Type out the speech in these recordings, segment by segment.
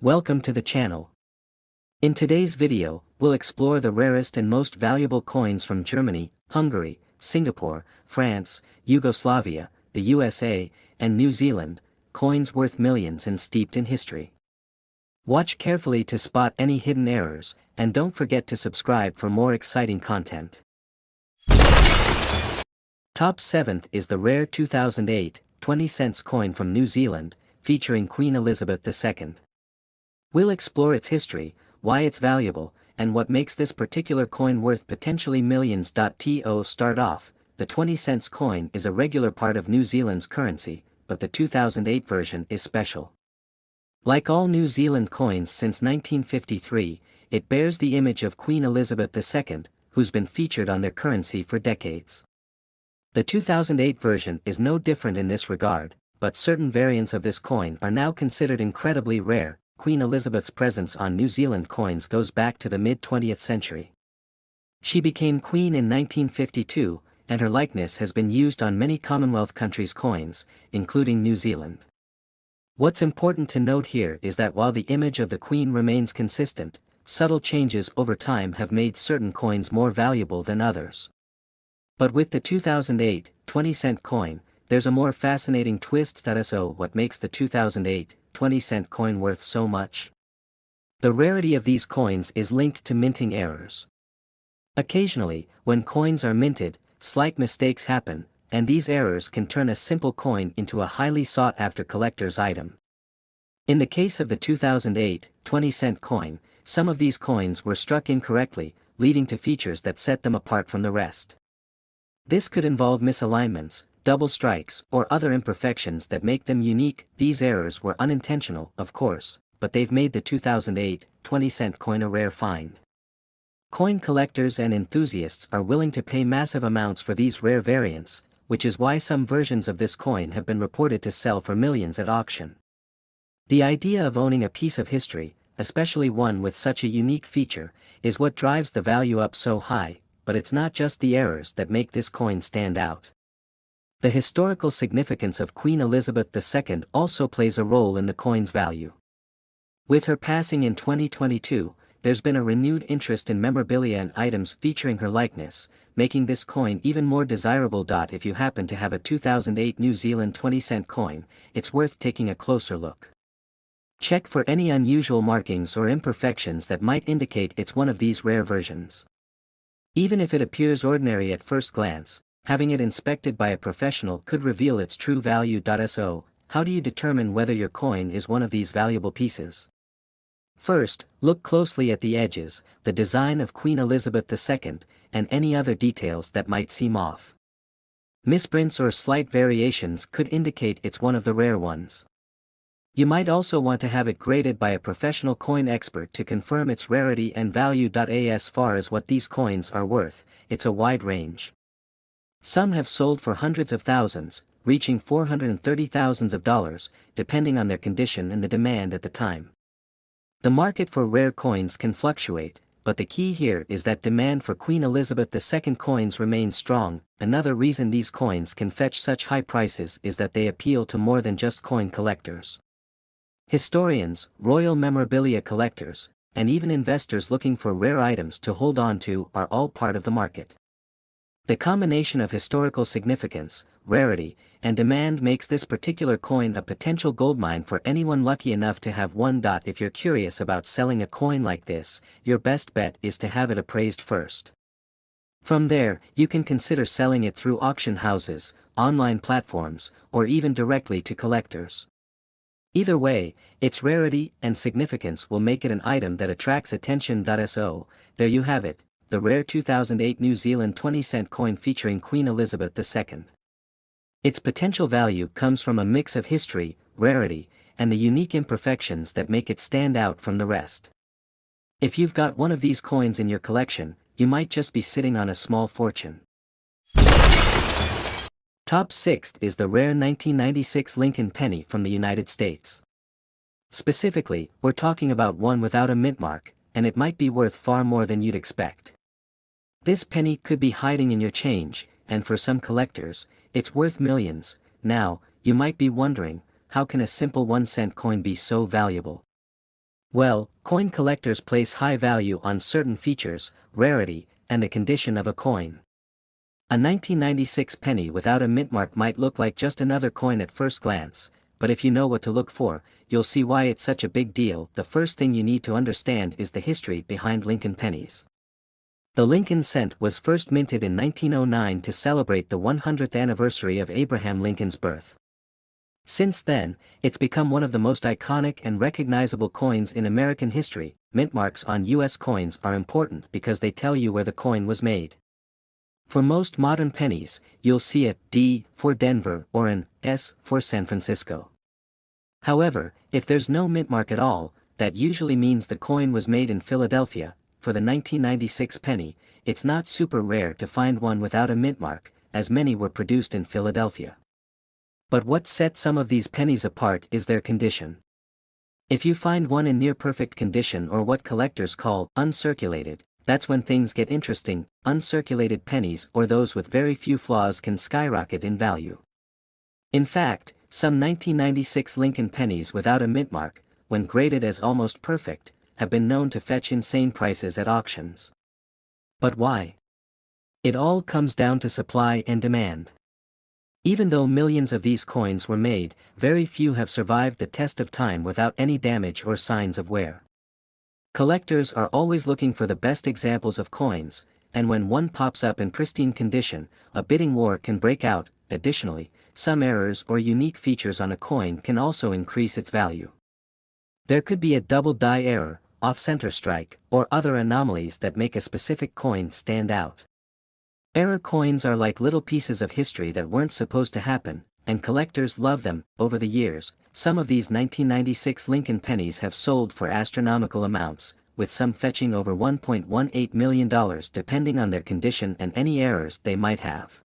Welcome to the channel. In today's video, we'll explore the rarest and most valuable coins from Germany, Hungary, Singapore, France, Yugoslavia, the USA, and New Zealand, coins worth millions and steeped in history. Watch carefully to spot any hidden errors, and don't forget to subscribe for more exciting content. Top 7th is the rare 2008 20-cent coin from New Zealand, featuring Queen Elizabeth II. We'll explore its history, why it's valuable, and what makes this particular coin worth potentially millions. To start off, the 20-cent coin is a regular part of New Zealand's currency, but the 2008 version is special. Like all New Zealand coins since 1953, it bears the image of Queen Elizabeth II, who's been featured on their currency for decades. The 2008 version is no different in this regard, but certain variants of this coin are now considered incredibly rare. Queen Elizabeth's presence on New Zealand coins goes back to the mid-20th century. She became queen in 1952, and her likeness has been used on many Commonwealth countries' coins, including New Zealand. What's important to note here is that while the image of the queen remains consistent, subtle changes over time have made certain coins more valuable than others. But with the 2008 20-cent coin, there's a more fascinating twist. So what makes the 2008 20-cent coin worth so much? The rarity of these coins is linked to minting errors. Occasionally, when coins are minted, slight mistakes happen, and these errors can turn a simple coin into a highly sought-after collector's item. In the case of the 2008 20-cent coin, some of these coins were struck incorrectly, leading to features that set them apart from the rest. This could involve misalignments, double strikes, or other imperfections that make them unique. These errors were unintentional, of course, but they've made the 2008 20-cent coin a rare find. Coin collectors and enthusiasts are willing to pay massive amounts for these rare variants, which is why some versions of this coin have been reported to sell for millions at auction. The idea of owning a piece of history, especially one with such a unique feature, is what drives the value up so high, but it's not just the errors that make this coin stand out. The historical significance of Queen Elizabeth II also plays a role in the coin's value. With her passing in 2022, there's been a renewed interest in memorabilia and items featuring her likeness, making this coin even more desirable. If you happen to have a 2008 New Zealand 20-cent coin, it's worth taking a closer look. Check for any unusual markings or imperfections that might indicate it's one of these rare versions. Even if it appears ordinary at first glance, having it inspected by a professional could reveal its true value. So, how do you determine whether your coin is one of these valuable pieces? First, look closely at the edges, the design of Queen Elizabeth II, and any other details that might seem off. Misprints or slight variations could indicate it's one of the rare ones. You might also want to have it graded by a professional coin expert to confirm its rarity and value. As far as what these coins are worth, it's a wide range. Some have sold for hundreds of thousands, reaching $430,000, depending on their condition and the demand at the time. The market for rare coins can fluctuate, but the key here is that demand for Queen Elizabeth II coins remains strong. Another reason these coins can fetch such high prices is that they appeal to more than just coin collectors. Historians, royal memorabilia collectors, and even investors looking for rare items to hold on to are all part of the market. The combination of historical significance, rarity, and demand makes this particular coin a potential goldmine for anyone lucky enough to have one. If you're curious about selling a coin like this, your best bet is to have it appraised first. From there, you can consider selling it through auction houses, online platforms, or even directly to collectors. Either way, its rarity and significance will make it an item that attracts attention. So, there you have it, the rare 2008 New Zealand 20-cent coin featuring Queen Elizabeth II. Its potential value comes from a mix of history, rarity, and the unique imperfections that make it stand out from the rest. If you've got one of these coins in your collection, you might just be sitting on a small fortune. Top 6th is the rare 1996 Lincoln penny from the United States. Specifically, we're talking about one without a mint mark, and it might be worth far more than you'd expect. This penny could be hiding in your change, and for some collectors, it's worth millions. Now, you might be wondering, how can a simple 1-cent coin be so valuable? Well, coin collectors place high value on certain features, rarity, and the condition of a coin. A 1996 penny without a mint mark might look like just another coin at first glance, but if you know what to look for, you'll see why it's such a big deal. The first thing you need to understand is the history behind Lincoln pennies. The Lincoln cent was first minted in 1909 to celebrate the 100th anniversary of Abraham Lincoln's birth. Since then, it's become one of the most iconic and recognizable coins in American history. Mint marks on U.S. coins are important because they tell you where the coin was made. For most modern pennies, you'll see a D for Denver or an S for San Francisco. However, if there's no mint mark at all, that usually means the coin was made in Philadelphia. For the 1996 penny, it's not super rare to find one without a mint mark, as many were produced in Philadelphia. But what sets some of these pennies apart is their condition. If you find one in near-perfect condition or what collectors call uncirculated, that's when things get interesting. Uncirculated pennies or those with very few flaws can skyrocket in value. In fact, some 1996 Lincoln pennies without a mint mark, when graded as almost perfect, have been known to fetch insane prices at auctions. But why? It all comes down to supply and demand. Even though millions of these coins were made, very few have survived the test of time without any damage or signs of wear. Collectors are always looking for the best examples of coins, and when one pops up in pristine condition, a bidding war can break out. Additionally, some errors or unique features on a coin can also increase its value. There could be a double die error, off-center strike, or other anomalies that make a specific coin stand out. Error coins are like little pieces of history that weren't supposed to happen, and collectors love them. Over the years, some of these 1996 Lincoln pennies have sold for astronomical amounts, with some fetching over $1.18 million depending on their condition and any errors they might have.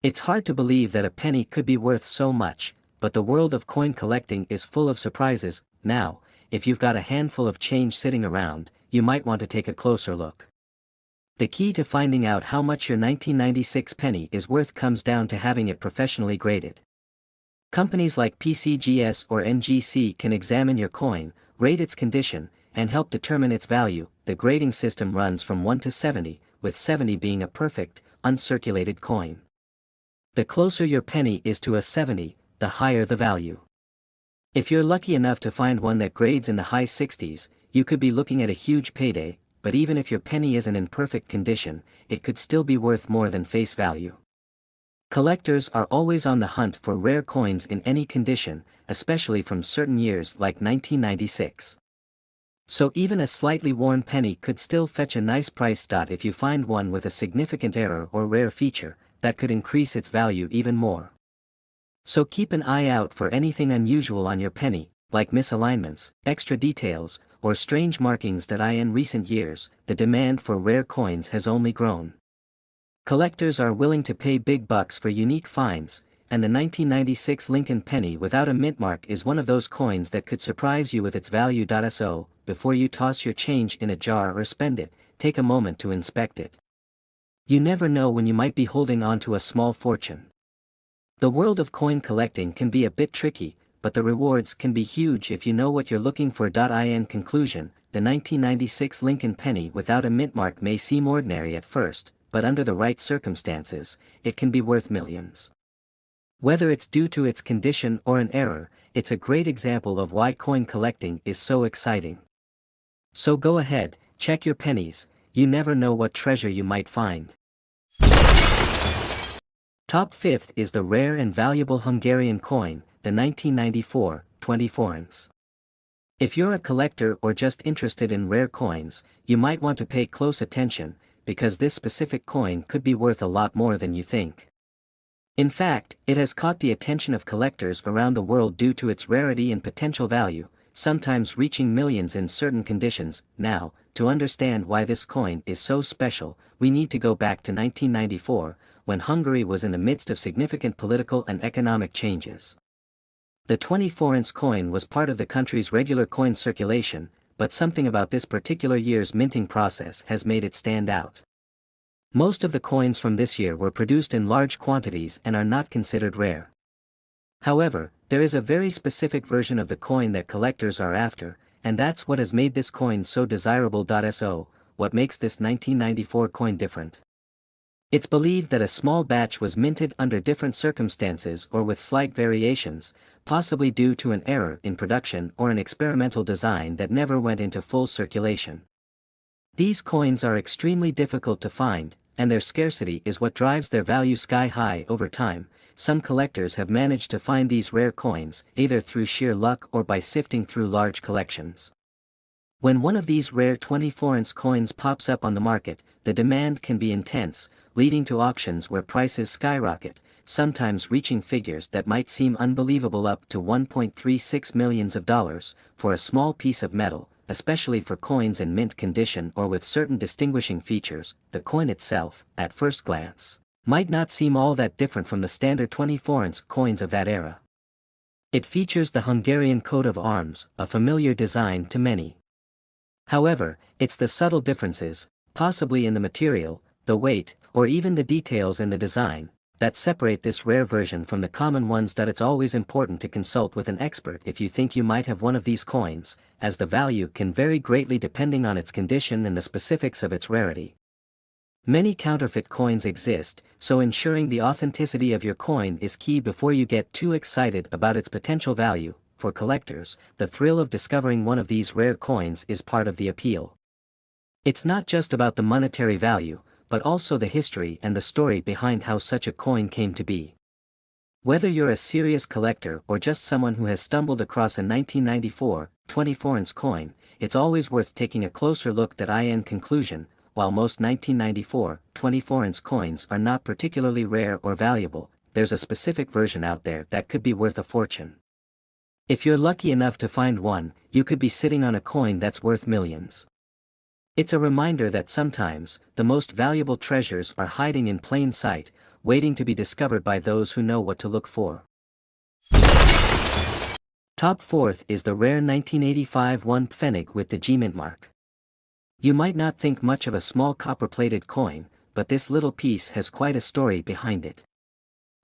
It's hard to believe that a penny could be worth so much, but the world of coin collecting is full of surprises. Now, if you've got a handful of change sitting around, you might want to take a closer look. The key to finding out how much your 1996 penny is worth comes down to having it professionally graded. Companies like PCGS or NGC can examine your coin, rate its condition, and help determine its value. The grading system runs from 1 to 70, with 70 being a perfect, uncirculated coin. The closer your penny is to a 70, the higher the value. If you're lucky enough to find one that grades in the high 60s, you could be looking at a huge payday, but even if your penny isn't in perfect condition, it could still be worth more than face value. Collectors are always on the hunt for rare coins in any condition, especially from certain years like 1996. So even a slightly worn penny could still fetch a nice price. If you find one with a significant error or rare feature, that could increase its value even more. So keep an eye out for anything unusual on your penny, like misalignments, extra details, or strange markings. In recent years, the demand for rare coins has only grown. Collectors are willing to pay big bucks for unique finds, and the 1996 Lincoln penny without a mint mark is one of those coins that could surprise you with its value. So, before you toss your change in a jar or spend it, take a moment to inspect it. You never know when you might be holding on to a small fortune. The world of coin collecting can be a bit tricky, but the rewards can be huge if you know what you're looking for. In conclusion, the 1996 Lincoln penny without a mint mark may seem ordinary at first, but under the right circumstances, it can be worth millions. Whether it's due to its condition or an error, it's a great example of why coin collecting is so exciting. So go ahead, check your pennies, you never know what treasure you might find. Top 5th is the rare and valuable Hungarian coin, the 1994 20 forints. If you're a collector or just interested in rare coins, you might want to pay close attention, because this specific coin could be worth a lot more than you think. In fact, it has caught the attention of collectors around the world due to its rarity and potential value, sometimes reaching millions in certain conditions. Now, to understand why this coin is so special, we need to go back to 1994, when Hungary was in the midst of significant political and economic changes. The 20 forints coin was part of the country's regular coin circulation, but something about this particular year's minting process has made it stand out. Most of the coins from this year were produced in large quantities and are not considered rare. However, there is a very specific version of the coin that collectors are after, and that's what has made this coin so desirable. So, what makes this 1994 coin different? It's believed that a small batch was minted under different circumstances or with slight variations, possibly due to an error in production or an experimental design that never went into full circulation. These coins are extremely difficult to find, and their scarcity is what drives their value sky high over time. Some collectors have managed to find these rare coins, either through sheer luck or by sifting through large collections. When one of these rare 24-ounce coins pops up on the market, the demand can be intense, leading to auctions where prices skyrocket, sometimes reaching figures that might seem unbelievable, up to $1.36 million for a small piece of metal, especially for coins in mint condition or with certain distinguishing features. The coin itself, at first glance, might not seem all that different from the standard 24-ounce coins of that era. It features the Hungarian coat of arms, a familiar design to many. However, it's the subtle differences, possibly in the material, the weight, or even the details in the design, that separate this rare version from the common ones. It's always important to consult with an expert if you think you might have one of these coins, as the value can vary greatly depending on its condition and the specifics of its rarity. Many counterfeit coins exist, so ensuring the authenticity of your coin is key before you get too excited about its potential value. For collectors, the thrill of discovering one of these rare coins is part of the appeal. It's not just about the monetary value, but also the history and the story behind how such a coin came to be. Whether you're a serious collector or just someone who has stumbled across a 1994 24-ounce coin, it's always worth taking a closer look. In conclusion, while most 1994 24-ounce coins are not particularly rare or valuable, there's a specific version out there that could be worth a fortune. If you're lucky enough to find one, you could be sitting on a coin that's worth millions. It's a reminder that sometimes, the most valuable treasures are hiding in plain sight, waiting to be discovered by those who know what to look for. Top 4th is the rare 1985 1 pfennig with the G mint mark. You might not think much of a small copper-plated coin, but this little piece has quite a story behind it.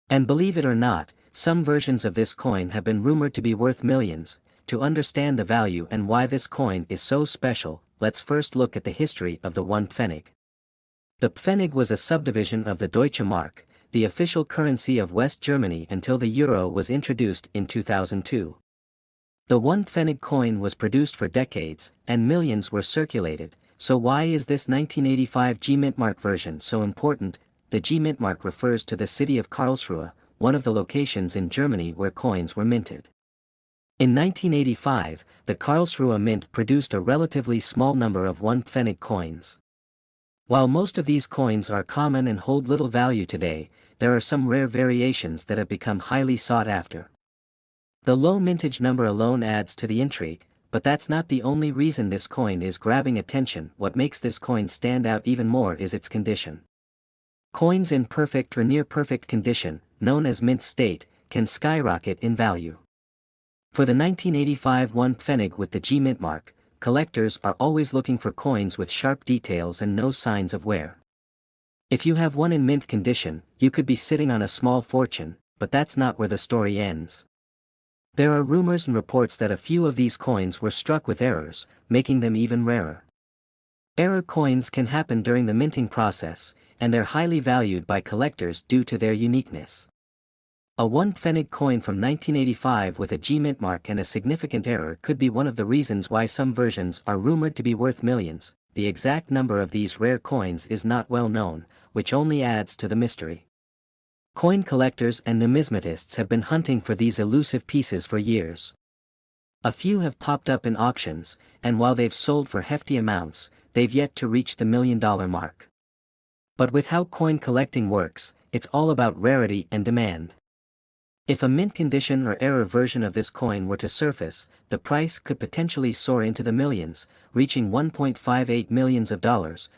And believe it or not, some versions of this coin have been rumored to be worth millions. To understand the value and why this coin is so special, let's first look at the history of the 1 pfennig. The pfennig was a subdivision of the Deutsche Mark, the official currency of West Germany until the euro was introduced in 2002. The 1 pfennig coin was produced for decades, and millions were circulated. So why is this 1985 G mint mark version so important? The G mint mark refers to the city of Karlsruhe, one of the locations in Germany where coins were minted. In 1985, the Karlsruhe Mint produced a relatively small number of 1 pfennig coins. While most of these coins are common and hold little value today, there are some rare variations that have become highly sought after. The low mintage number alone adds to the intrigue, but that's not the only reason this coin is grabbing attention. What makes this coin stand out even more is its condition. Coins in perfect or near perfect condition, known as mint state, can skyrocket in value. For the 1985 1 pfennig with the G mint mark, collectors are always looking for coins with sharp details and no signs of wear. If you have one in mint condition, you could be sitting on a small fortune, but that's not where the story ends. There are rumors and reports that a few of these coins were struck with errors, making them even rarer. Error coins can happen during the minting process, and they're highly valued by collectors due to their uniqueness. A 1 pfennig coin from 1985 with a G mint mark and a significant error could be one of the reasons why some versions are rumored to be worth millions. The exact number of these rare coins is not well known, which only adds to the mystery. Coin collectors and numismatists have been hunting for these elusive pieces for years. A few have popped up in auctions, and while they've sold for hefty amounts, they've yet to reach the $1 million mark. But with how coin collecting works, it's all about rarity and demand. If a mint condition or error version of this coin were to surface, the price could potentially soar into the millions, reaching $1.58 million,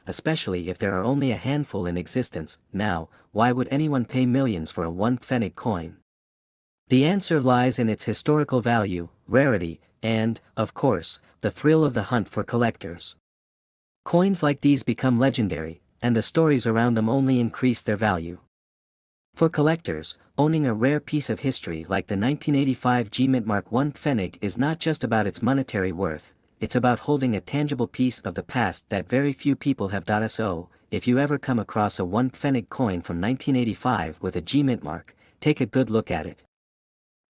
especially if there are only a handful in existence. Now, why would anyone pay millions for a 1 pfennig coin? The answer lies in its historical value, rarity, and, of course, the thrill of the hunt for collectors. Coins like these become legendary, and the stories around them only increase their value. For collectors, owning a rare piece of history like the 1985 G mint mark 1 pfennig is not just about its monetary worth, it's about holding a tangible piece of the past that very few people have. So, if you ever come across a 1 pfennig coin from 1985 with a G mint mark, take a good look at it.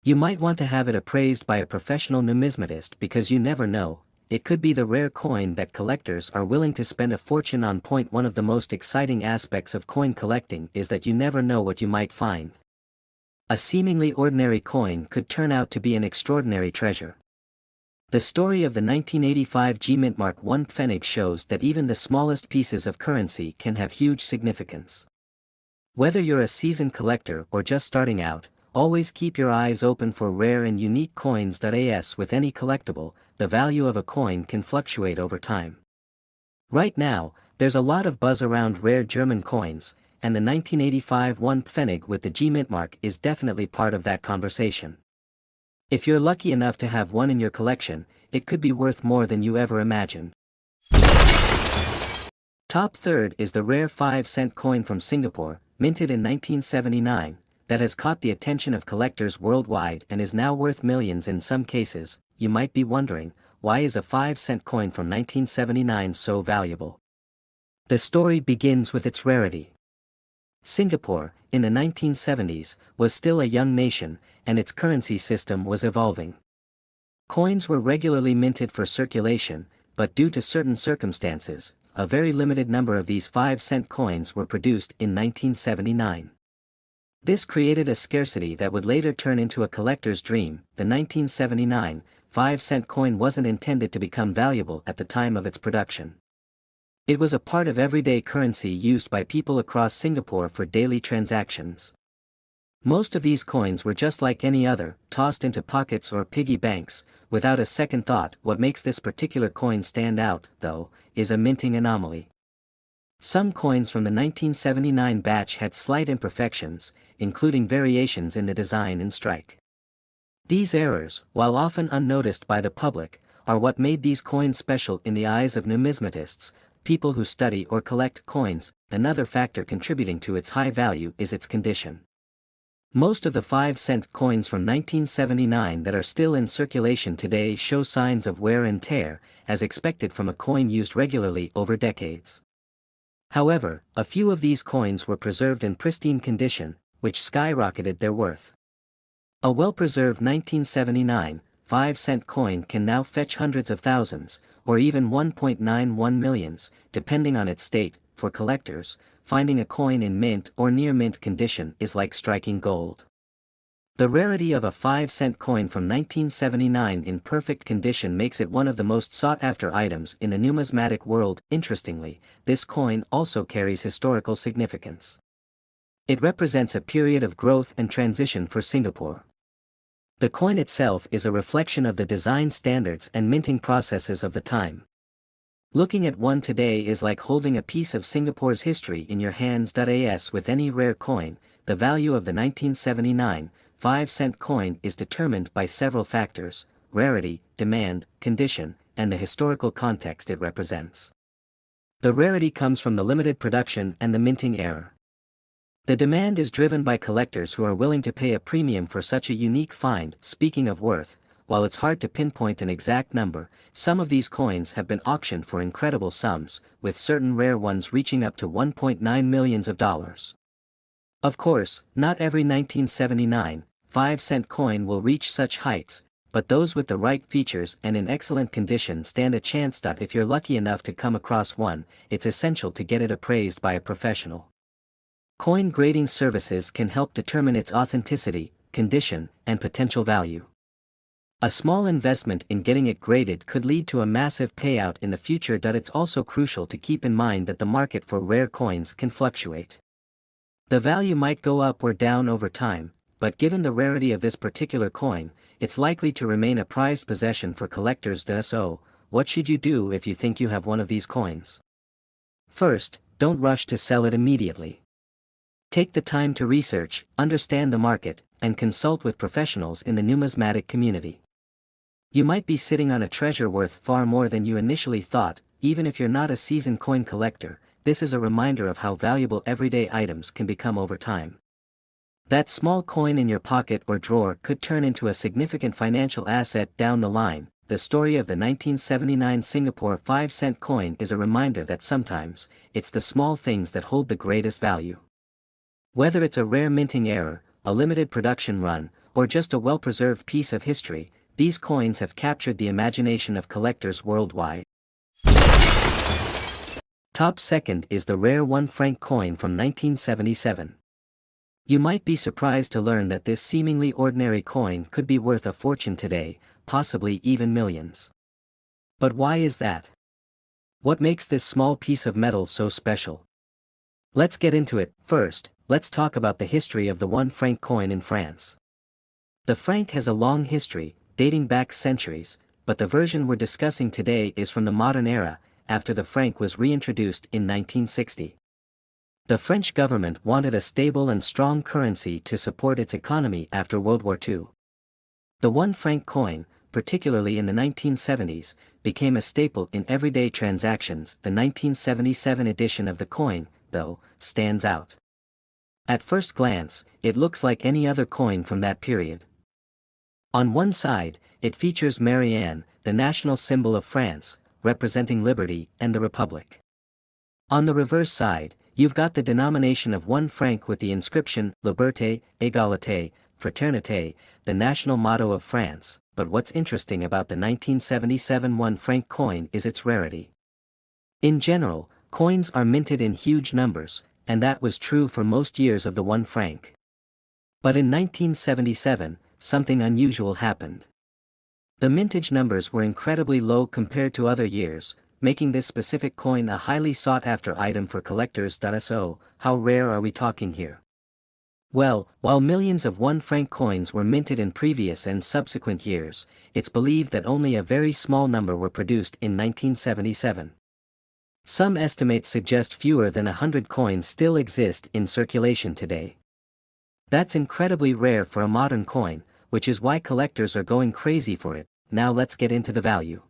You might want to have it appraised by a professional numismatist because you never know, it could be the rare coin that collectors are willing to spend a fortune on. One of the most exciting aspects of coin collecting is that you never know what you might find. A seemingly ordinary coin could turn out to be an extraordinary treasure. The story of the 1985 G mint mark 1 pfennig shows that even the smallest pieces of currency can have huge significance. Whether you're a seasoned collector or just starting out, always keep your eyes open for rare and unique coins. As with any collectible, the value of a coin can fluctuate over time. Right now, there's a lot of buzz around rare German coins, and the 1985 1 pfennig with the G mint mark is definitely part of that conversation. If you're lucky enough to have one in your collection, it could be worth more than you ever imagined. Top third is the rare 5-cent coin from Singapore, minted in 1979, that has caught the attention of collectors worldwide and is now worth millions in some cases. You might be wondering, why is a 5-cent coin from 1979 so valuable? The story begins with its rarity. Singapore, in the 1970s, was still a young nation, and its currency system was evolving. Coins were regularly minted for circulation, but due to certain circumstances, a very limited number of these 5-cent coins were produced in 1979. This created a scarcity that would later turn into a collector's dream. The 1979 5-cent coin wasn't intended to become valuable at the time of its production. It was a part of everyday currency used by people across Singapore for daily transactions. Most of these coins were just like any other, tossed into pockets or piggy banks, without a second thought. What makes this particular coin stand out, though, is a minting anomaly. Some coins from the 1979 batch had slight imperfections, including variations in the design and strike. These errors, while often unnoticed by the public, are what made these coins special in the eyes of numismatists, people who study or collect coins. Another factor contributing to its high value is its condition. Most of the 5-cent coins from 1979 that are still in circulation today show signs of wear and tear, as expected from a coin used regularly over decades. However, a few of these coins were preserved in pristine condition, which skyrocketed their worth. A well-preserved 1979 5-cent coin can now fetch hundreds of thousands, or even 1.91 millions, depending on its state. For collectors, finding a coin in mint or near mint condition is like striking gold. The rarity of a 5-cent coin from 1979 in perfect condition makes it one of the most sought-after items in the numismatic world. Interestingly, this coin also carries historical significance. It represents a period of growth and transition for Singapore. The coin itself is a reflection of the design standards and minting processes of the time. Looking at one today is like holding a piece of Singapore's history in your hands. As with any rare coin, the value of the 1979 5-cent coin is determined by several factors: rarity, demand, condition, and the historical context it represents. The rarity comes from the limited production and the minting error. The demand is driven by collectors who are willing to pay a premium for such a unique find. Speaking of worth, while it's hard to pinpoint an exact number, some of these coins have been auctioned for incredible sums, with certain rare ones reaching up to $1.9 million. Of course, not every 1979 5-cent coin will reach such heights, but those with the right features and in excellent condition stand a chance. If you're lucky enough to come across one, it's essential to get it appraised by a professional. Coin grading services can help determine its authenticity, condition, and potential value. A small investment in getting it graded could lead to a massive payout in the future. It's also crucial to keep in mind that the market for rare coins can fluctuate. The value might go up or down over time, but given the rarity of this particular coin, it's likely to remain a prized possession for collectors. So, what should you do if you think you have one of these coins? First, don't rush to sell it immediately. Take the time to research, understand the market, and consult with professionals in the numismatic community. You might be sitting on a treasure worth far more than you initially thought. Even if you're not a seasoned coin collector, this is a reminder of how valuable everyday items can become over time. That small coin in your pocket or drawer could turn into a significant financial asset down the line. the story of the 1979 Singapore 5-cent coin is a reminder that sometimes, it's the small things that hold the greatest value. Whether it's a rare minting error, a limited production run, or just a well-preserved piece of history, these coins have captured the imagination of collectors worldwide. Top second is the rare 1 franc coin from 1977. You might be surprised to learn that this seemingly ordinary coin could be worth a fortune today, possibly even millions. But why is that? What makes this small piece of metal so special? Let's get into it. First, let's talk about the history of the 1 franc coin in France. The franc has a long history, dating back centuries, but the version we're discussing today is from the modern era, after the franc was reintroduced in 1960. The French government wanted a stable and strong currency to support its economy after World War II. The 1 franc coin, particularly in the 1970s, became a staple in everyday transactions. The 1977 edition of the coin, though, stands out. At first glance, it looks like any other coin from that period. On one side, it features Marianne, the national symbol of France, representing liberty and the Republic. On the reverse side, you've got the denomination of 1 franc with the inscription, Liberté, Égalité, Fraternité, the national motto of France. But what's interesting about the 1977 1 franc coin is its rarity. In general, coins are minted in huge numbers, and that was true for most years of the 1 franc. But in 1977, something unusual happened. The mintage numbers were incredibly low compared to other years, making this specific coin a highly sought-after item for collectors. So, how rare are we talking here? Well, while millions of 1 franc coins were minted in previous and subsequent years, it's believed that only a very small number were produced in 1977. Some estimates suggest fewer than 100 coins still exist in circulation today. That's incredibly rare for a modern coin, which is why collectors are going crazy for it. Now let's get into the value.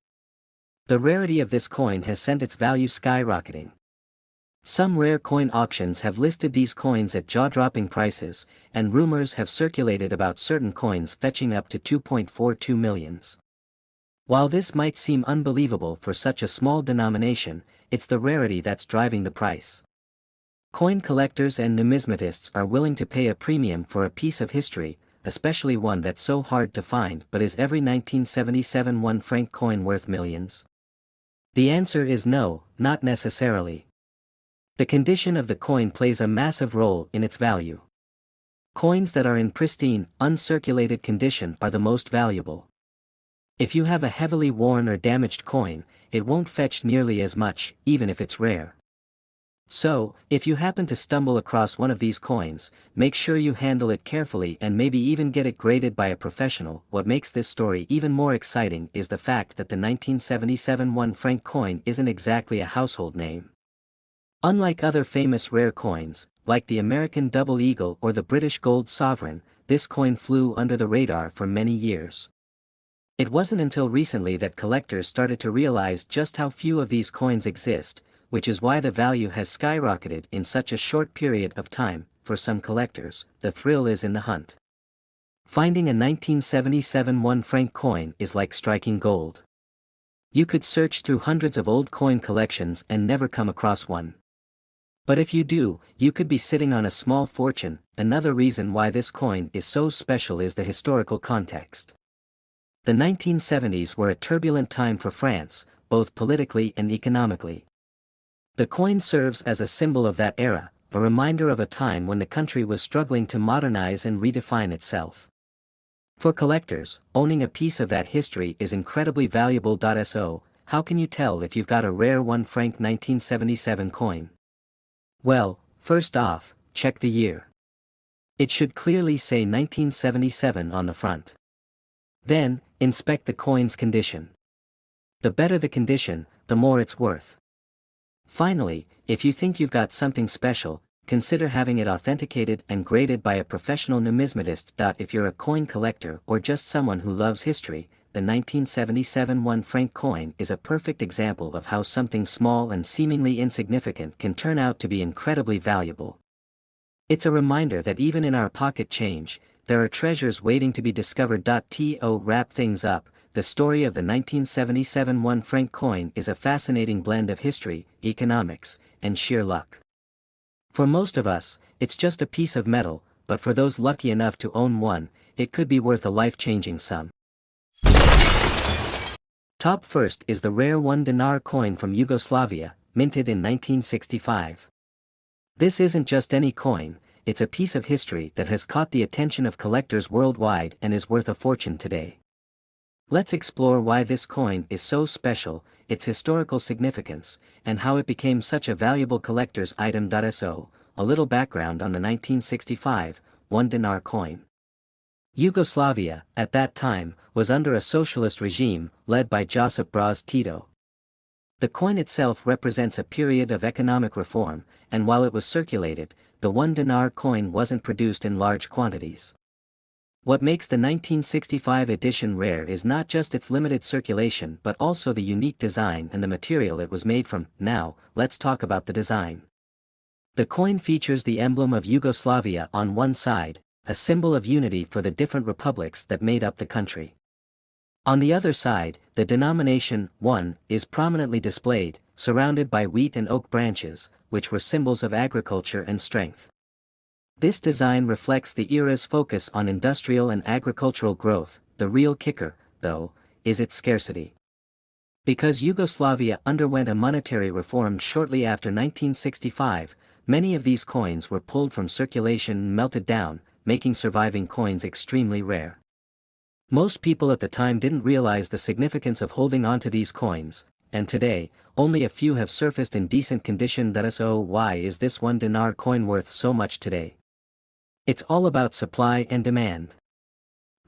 The rarity of this coin has sent its value skyrocketing. Some rare coin auctions have listed these coins at jaw-dropping prices, and rumors have circulated about certain coins fetching up to 2.42 millions. While this might seem unbelievable for such a small denomination, it's the rarity that's driving the price. Coin collectors and numismatists are willing to pay a premium for a piece of history, especially one that's so hard to find. But is every 1977 1 franc coin worth millions? The answer is no, not necessarily. The condition of the coin plays a massive role in its value. Coins that are in pristine, uncirculated condition are the most valuable. If you have a heavily worn or damaged coin, it won't fetch nearly as much, even if it's rare. So, if you happen to stumble across one of these coins, make sure you handle it carefully and maybe even get it graded by a professional. What makes this story even more exciting is the fact that the 1977 1 franc coin isn't exactly a household name. Unlike other famous rare coins, like the American Double Eagle or the British Gold Sovereign, this coin flew under the radar for many years. It wasn't until recently that collectors started to realize just how few of these coins exist, which is why the value has skyrocketed in such a short period of time. For some collectors, the thrill is in the hunt. Finding a 1977 1 franc coin is like striking gold. You could search through hundreds of old coin collections and never come across one. But if you do, you could be sitting on a small fortune. Another reason why this coin is so special is the historical context. The 1970s were a turbulent time for France, both politically and economically. The coin serves as a symbol of that era, a reminder of a time when the country was struggling to modernize and redefine itself. For collectors, owning a piece of that history is incredibly valuable. So, how can you tell if you've got a rare 1 franc 1977 coin? Well, first off, check the year. It should clearly say 1977 on the front. Then, inspect the coin's condition. The better the condition, the more it's worth. Finally, if you think you've got something special, consider having it authenticated and graded by a professional numismatist. If you're a coin collector or just someone who loves history, the 1977 1 franc coin is a perfect example of how something small and seemingly insignificant can turn out to be incredibly valuable. It's a reminder that even in our pocket change, there are treasures waiting to be discovered. To wrap things up, the story of the 1977 1 franc coin is a fascinating blend of history, economics, and sheer luck. For most of us, it's just a piece of metal, but for those lucky enough to own one, it could be worth a life-changing sum. Top first is the rare 1 dinar coin from Yugoslavia, minted in 1965. This isn't just any coin, it's a piece of history that has caught the attention of collectors worldwide and is worth a fortune today. Let's explore why this coin is so special, its historical significance, and how it became such a valuable collector's item. So, a little background on the 1965 1 dinar coin. Yugoslavia, at that time, was under a socialist regime led by Josip Broz Tito. The coin itself represents a period of economic reform, and while it was circulated, the 1 dinar coin wasn't produced in large quantities. What makes the 1965 edition rare is not just its limited circulation but also the unique design and the material it was made from. Now, let's talk about the design. The coin features the emblem of Yugoslavia on one side, a symbol of unity for the different republics that made up the country. On the other side, the denomination 1 is prominently displayed, surrounded by wheat and oak branches, which were symbols of agriculture and strength. This design reflects the era's focus on industrial and agricultural growth. The real kicker, though, is its scarcity. Because Yugoslavia underwent a monetary reform shortly after 1965, many of these coins were pulled from circulation and melted down, making surviving coins extremely rare. Most people at the time didn't realize the significance of holding onto these coins, and today, only a few have surfaced in decent condition. So why is this 1 dinar coin worth so much today? It's all about supply and demand.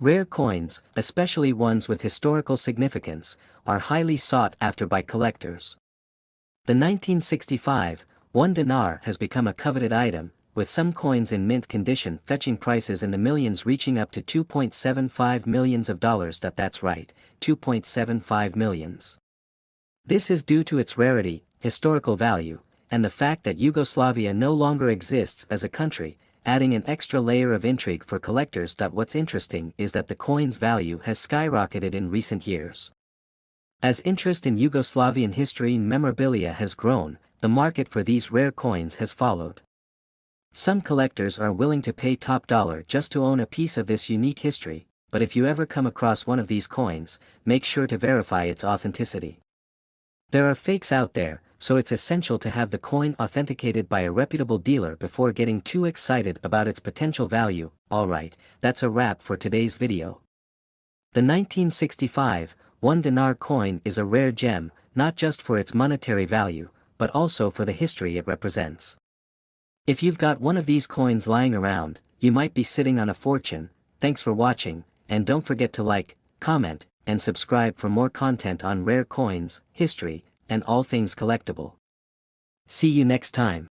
Rare coins, especially ones with historical significance, are highly sought after by collectors. The 1965 1 dinar has become a coveted item, with some coins in mint condition fetching prices in the millions, reaching up to $2.75 million. That's right, 2.75 millions. This is due to its rarity, historical value, and the fact that Yugoslavia no longer exists as a country, adding an extra layer of intrigue for collectors. What's interesting is that the coin's value has skyrocketed in recent years. As interest in Yugoslavian history and memorabilia has grown, the market for these rare coins has followed. Some collectors are willing to pay top dollar just to own a piece of this unique history, but if you ever come across one of these coins, make sure to verify its authenticity. There are fakes out there, so it's essential to have the coin authenticated by a reputable dealer before getting too excited about its potential value. Alright, that's a wrap for today's video. The 1965 1 dinar coin is a rare gem, not just for its monetary value, but also for the history it represents. If you've got one of these coins lying around, you might be sitting on a fortune. Thanks for watching, and don't forget to like, comment, and subscribe for more content on rare coins, history, and all things collectible. See you next time.